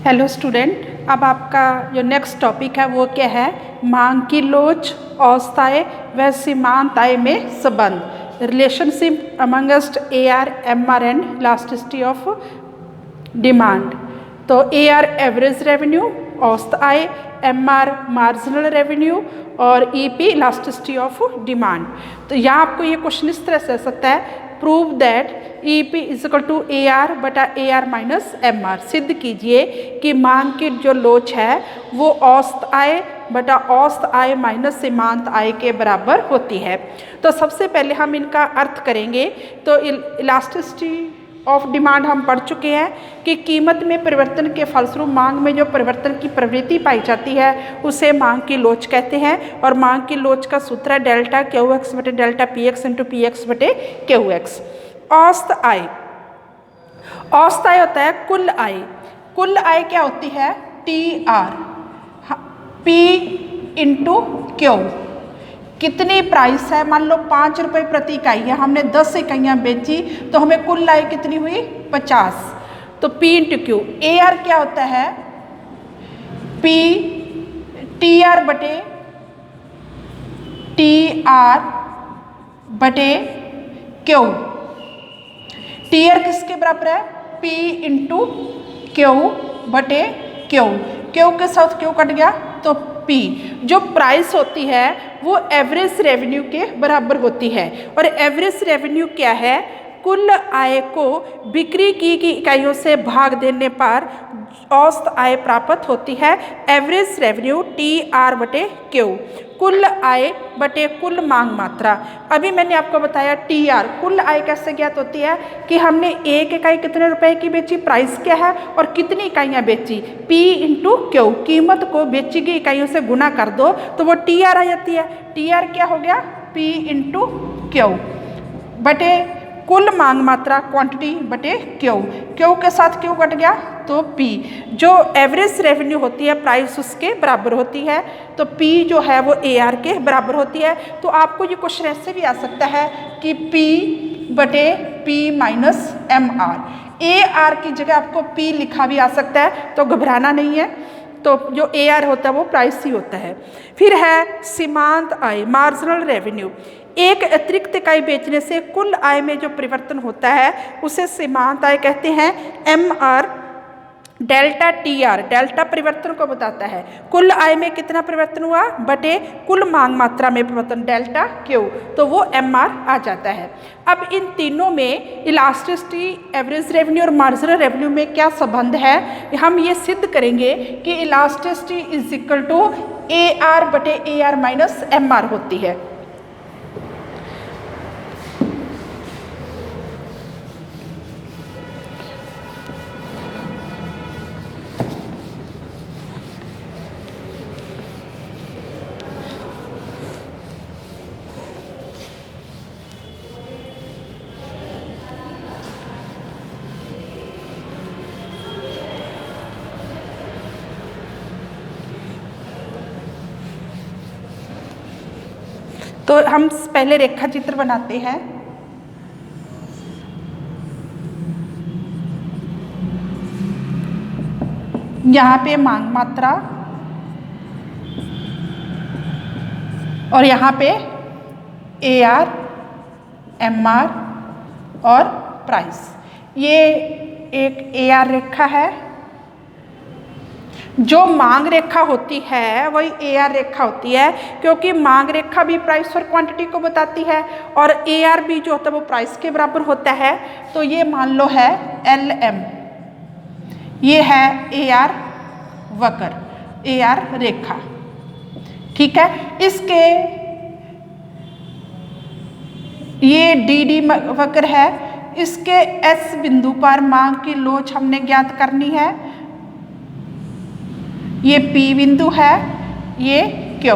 Hello student, अब आपका जो नेक्स्ट टॉपिक है वो क्या है? मांग की लोच, औसताए व सीमांत आय में संबंध, relationship amongst AR, MR and elasticity of demand. तो AR एवरेज रेवेन्यू, औसत आय, MR मार्जिनल रेवेन्यू और EP इलास्टिसिटी ऑफ डिमांड। तो यहाँ आपको ये क्वेश्चन इस तरह से आ सकता है, prove that EP is equal to AR बटा AR माइनस MR। सिद्ध कीजिए कि मांग की जो लोच है वो औसत आय बटा औसत आय माइनस सीमांत आय के बराबर होती है। तो सबसे पहले हम इनका अर्थ करेंगे। तो इलास्टिसिटी ऑफ डिमांड हम पढ़ चुके हैं कि कीमत में परिवर्तन के फलस्वरूप मांग में जो परिवर्तन की प्रवृत्ति पाई जाती है उसे मांग की लोच कहते हैं। और मांग की लोच का सूत्र है डेल्टा QX बटे डेल्टा PX इंटू PX बटे QX। औसत आय, औसत आय होता है कुल आय। कुल आय क्या होती है? TR, P into Q। कितनी प्राइस है? मान लो 5 रुपये प्रति इकाई है, हमने 10 इकाइयाँ बेची तो हमें कुल आय कितनी हुई? 50। तो P इंटू Q। AR क्या होता है? P TR बटे TR बटे Q। TR किसके बराबर है? P इंटू Q बटे Q। Q के साथ Q कट गया तो P। जो प्राइस होती है वो एवरेज रेवेन्यू के बराबर होती है। और एवरेज रेवेन्यू क्या है? कुल आय को बिक्री की इकाइयों से भाग देने पर औसत आय प्राप्त होती है। एवरेज रेवेन्यू TR बटे Q। कुल आय बटे कुल मांग मात्रा। अभी मैंने आपको बताया TR कुल आय कैसे ज्ञात होती है कि हमने एक इकाई कितने रुपए की बेची, प्राइस क्या है और कितनी इकाइयाँ बेची। P इंटू Q, कीमत को बेची गई इकाइयों से गुना कर दो तो वो TR आ जाती है। TR क्या हो गया? P इंटू Q बटे कुल मांग मात्रा क्वांटिटी बटे Q। Q के साथ Q कट गया तो P। जो एवरेज रेवेन्यू होती है प्राइस उसके बराबर होती है, तो P जो है वो AR के बराबर होती है। तो आपको ये क्वेश्चन ऐसे भी आ सकता है कि P बटे P माइनस MR। AR की जगह आपको P लिखा भी आ सकता है, तो घबराना नहीं है। तो जो AR होता है वो प्राइस ही होता है। फिर है सीमांत आय, मार्जिनल रेवेन्यू। एक अतिरिक्त इकाई बेचने से कुल आय में जो परिवर्तन होता है उसे सीमांत आय कहते हैं। MR डेल्टा TR, डेल्टा परिवर्तन को बताता है। कुल आय में कितना परिवर्तन हुआ बटे कुल मांग मात्रा में परिवर्तन, डेल्टा Q, तो वो MR आ जाता है। अब इन तीनों में इलास्टिसिटी, एवरेज रेवेन्यू और मार्जिनल रेवेन्यू में क्या संबंध है? हम ये सिद्ध करेंगे कि elasticity is equal to AR बटे AR माइनस MR होती है। तो हम पहले रेखा चित्र बनाते हैं। यहाँ पे मांग मात्रा और यहाँ पे AR, MR और प्राइस। ये एक AR रेखा है। जो मांग रेखा होती है वही AR रेखा होती है, क्योंकि मांग रेखा भी प्राइस और क्वांटिटी को बताती है और AR भी जो होता है वो प्राइस के बराबर होता है। तो ये मान लो है LM, ये है AR वक्र, AR रेखा, ठीक है। इसके ये DD वक्र है। इसके S बिंदु पर मांग की लोच हमने ज्ञात करनी है। ये P बिंदु है, ये Q,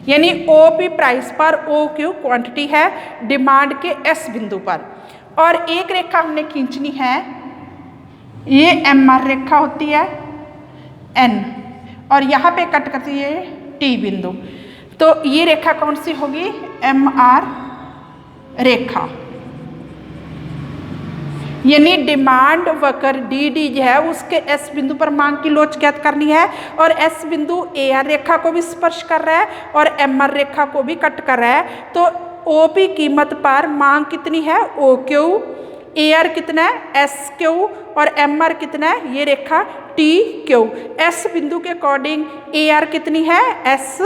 यानी OP प्राइस पर, OQ क्वांटिटी है डिमांड के S बिंदु पर। और एक रेखा हमने खींचनी है, ये MR रेखा होती है N, और यहाँ पे कट करती है T बिंदु। तो ये रेखा कौन सी होगी? MR रेखा। यानी डिमांड वक्र डी डी जो है उसके एस बिंदु पर मांग की लोच ज्ञात करनी है और एस बिंदु ए आर रेखा को भी स्पर्श कर रहा है और एम आर रेखा को भी कट कर रहा है। तो ओ पी कीमत पर मांग कितनी है ओ क्यू, ए आर कितना है एस क्यू और एम आर कितना है ये रेखा टी क्यू। एस बिंदु के अकॉर्डिंग ए आर कितनी है एस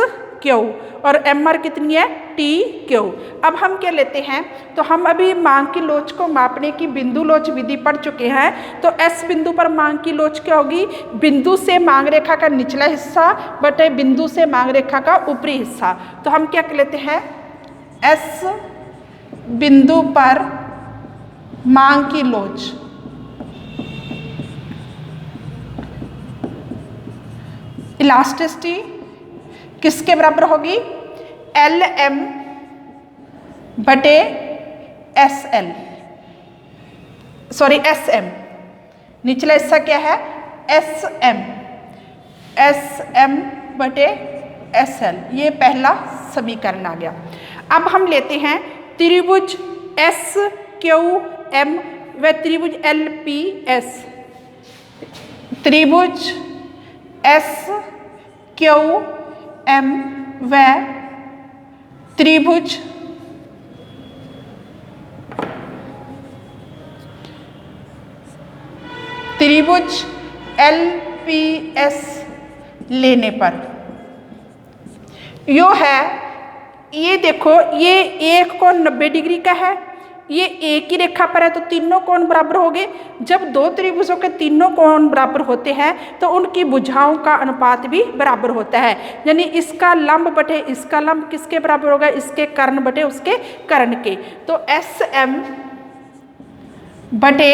क्यू और एम आर कितनी है टी क्यू। अब हम क्या लेते हैं, तो हम अभी मांग की लोच को मापने की बिंदु लोच विधि पढ़ चुके हैं। तो एस बिंदु पर मांग की लोच क्या होगी, बिंदु से मांग रेखा का निचला हिस्सा बटे बिंदु से मांग रेखा का ऊपरी हिस्सा। तो हम क्या लेते हैं, एस बिंदु पर मांग की लोच इलास्टिसिटी किसके बराबर होगी, एल एम बटे S L, sorry S M, निचला हिस्सा क्या है एस एम बटे एस एल। ये पहला समीकरण आ गया। अब हम लेते हैं त्रिभुज एस क्यू एम व त्रिभुज एल पी एस। त्रिभुज एस क्यू एम व त्रिभुज एल पी एस लेने पर यो है, ये देखो ये एक कोण 90 डिग्री का है, ये एक ही रेखा पर है तो तीनों कोण बराबर हो गए। जब दो त्रिभुजों के तीनों कोण बराबर होते हैं तो उनकी भुजाओं का अनुपात भी बराबर होता है। यानी इसका लंब बटे इसका लंब किसके बराबर होगा, इसके कर्ण बटे उसके कर्ण के। तो एस एम बटे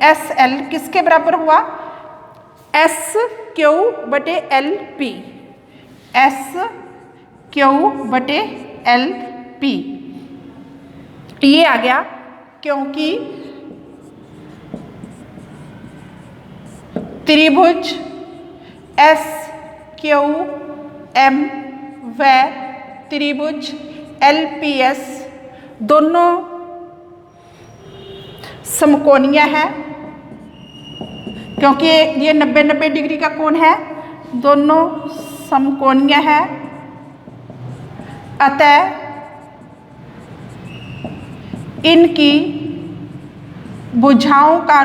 एस एल किसके बराबर हुआ, एस क्यू बटे एल पी, एस क्यू बटे एल पी ये आ गया, क्योंकि त्रिभुज एस क्यू एम व त्रिभुज एल पी एस दोनों समकोणीय है, क्योंकि ये 90-90 डिग्री का कोण है, दोनों समकोणीय है। अतः इनकी भुजाओं का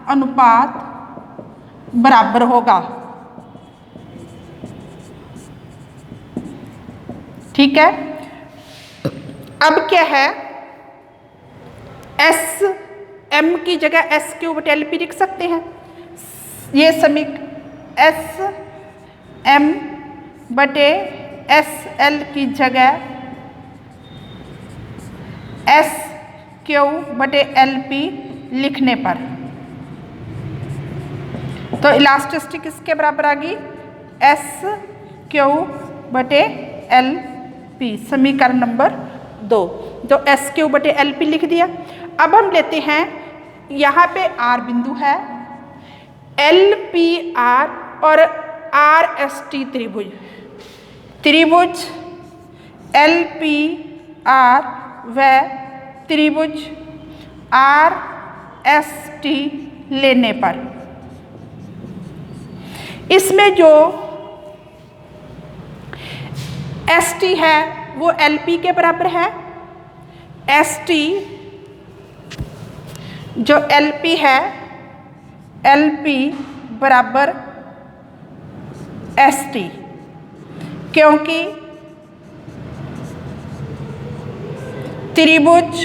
अनुपात बराबर होगा। ठीक है, अब क्या है, एस एम की जगह एस क्यू बटे एल पी लिख सकते हैं। ये एस एम बटे एस एल की जगह एस क्यू बटे एल पी लिखने पर तो इलास्टिसिटी किसके बराबर आ गई, एस क्यू बटे एल पी, समीकरण नंबर 2। तो एस क्यू बटे एल पी लिख दिया। अब हम लेते हैं, यहाँ पे आर बिंदु है, एल पी आर और आर एस टी त्रिभुज एल पी आर व त्रिभुज आर एस टी लेने पर इसमें जो एस टी है वो एल पी के बराबर है, एस टी जो एल पी है एल पी बराबर एस टी, क्योंकि त्रिभुज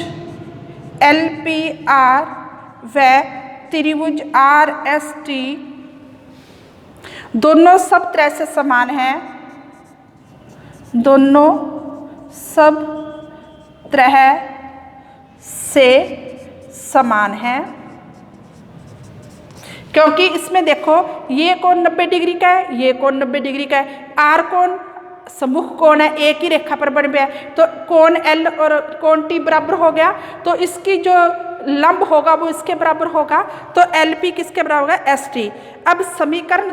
एल पी आर व त्रिभुज आर एस टी दोनों सब तरह से समान हैं, दोनों सब तरह से समान हैं, क्योंकि इसमें देखो ये कोण 90 डिग्री का है, ये कोण 90 डिग्री का है, आर कोण सम्मुख कोण है, एक ही रेखा पर बन गया, तो कोण एल और कोण टी बराबर हो गया, तो इसकी जो लंब होगा वो इसके बराबर होगा, तो एल पी किसके बराबर होगा, एस टी। अब समीकरण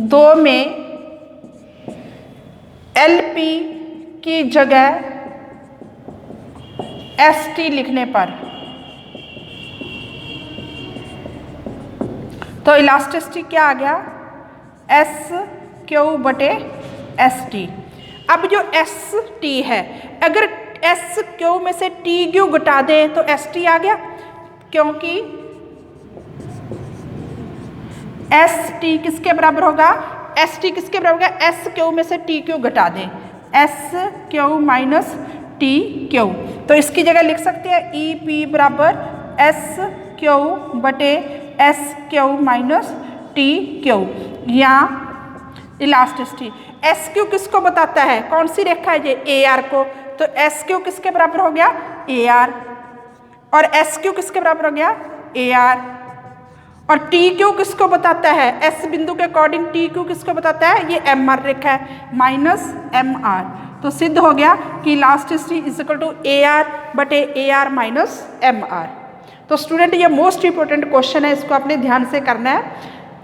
2 में LP की जगह ST लिखने पर तो इलास्टिसिटी क्या आ गया, SQ/ST। अब जो ST है, अगर SQ में से TQ घटा दें तो ST आ गया, क्योंकि ST किसके बराबर होगा, ST किसके बराबर होगा, SQ में से TQ घटा दें, SQ माइनस TQ। तो इसकी जगह लिख सकते हैं EP बराबर SQ/SQ माइनस TQ या इलास्टिसिटी। SQ किसको बताता है, कौन सी रेखा है ये, AR को, तो SQ किसके बराबर हो गया, AR, और SQ किसके बराबर हो गया, AR, और TQ किसको बताता है, S बिंदु के अकॉर्डिंग TQ किसको बताता है, ये MR रेखा है, माइनस MR। तो सिद्ध हो गया कि elasticity is equal to AR/AR minus MR। तो स्टूडेंट ये मोस्ट इंपॉर्टेंट क्वेश्चन है, इसको आपने ध्यान से करना है।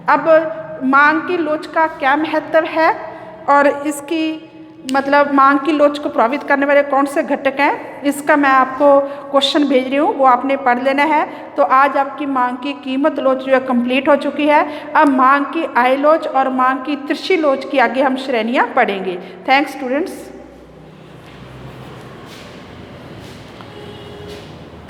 अब मांग की लोच का क्या महत्व है और इसकी मतलब मांग की लोच को प्रभावित करने वाले कौन से घटक हैं, इसका मैं आपको क्वेश्चन भेज रही हूँ, वो आपने पढ़ लेना है। तो आज आपकी मांग की कीमत लोच जो है कंप्लीट हो चुकी है। अब मांग की आय लोच और मांग की तिरछी लोच की आगे हम श्रेणियाँ पढ़ेंगे। Thanks students.